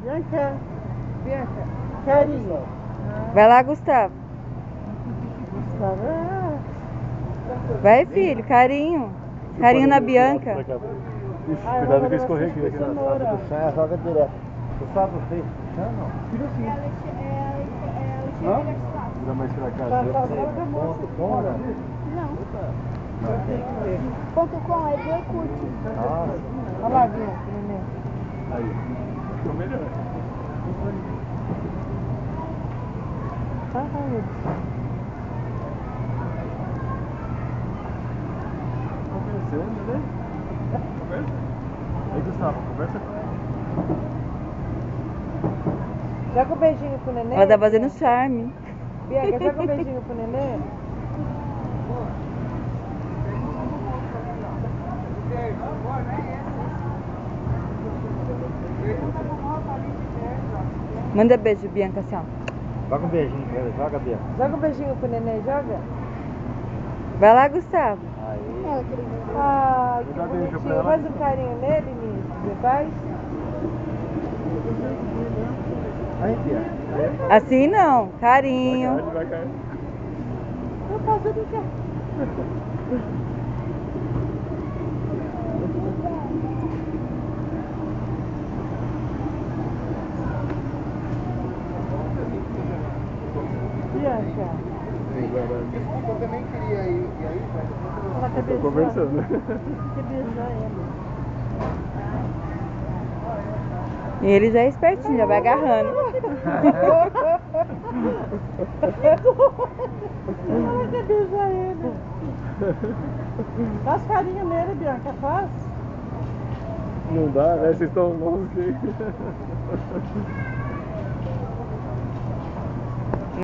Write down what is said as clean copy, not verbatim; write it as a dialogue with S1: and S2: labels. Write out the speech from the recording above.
S1: Bianca, Bianca, carinho.
S2: Vai lá, Gustavo.
S1: Gustavo,
S2: Vai, filho, carinho. Carinho na Bianca.
S3: Ixi, cuidado que eu escorreguei aqui na
S1: cenoura.
S3: do chá, joga direto. Tu sabe você? Chá não.
S1: Tira assim.
S3: Vira mais pra cá.
S1: Ponto com, né?
S4: Não.
S1: Tem que ver.
S4: Ponto com é do curte.
S3: Ah,
S1: Olha lá, Bianca, neném.
S3: aí. Ficou melhor. Conversando, né? Conversa. Aí, Gustavo, conversa com ela.
S1: Joga um beijinho pro neném.
S2: Ela tá fazendo charme.
S1: Bianca, joga um beijinho pro neném.
S2: Manda beijo, Bianca, assim, ó.
S3: Joga um beijinho pra ela, joga, Bia.
S1: Joga um beijinho pro neném, joga.
S2: Vai lá, Gustavo.
S3: Aí.
S4: Ela queria.
S1: Ai, que
S3: Dá beijo pra
S1: bonitinho.
S3: ela.
S1: Faz um carinho nele, Nisso. Você faz?
S3: Aí, Bia.
S2: Assim não, carinho.
S3: Vai cair.
S1: Eu faço do que? Bianca,
S3: Desculpa, eu também queria ir. E aí,
S1: ela quer
S3: Tô
S1: beijar.
S3: conversando.
S1: Quer beijar ela.
S2: E ele já é espertinho, já vai agarrando.
S1: Ela quer beijar ele. Faz carinho nele, Bianca, faz.
S3: Não dá, né? Vocês estão longe.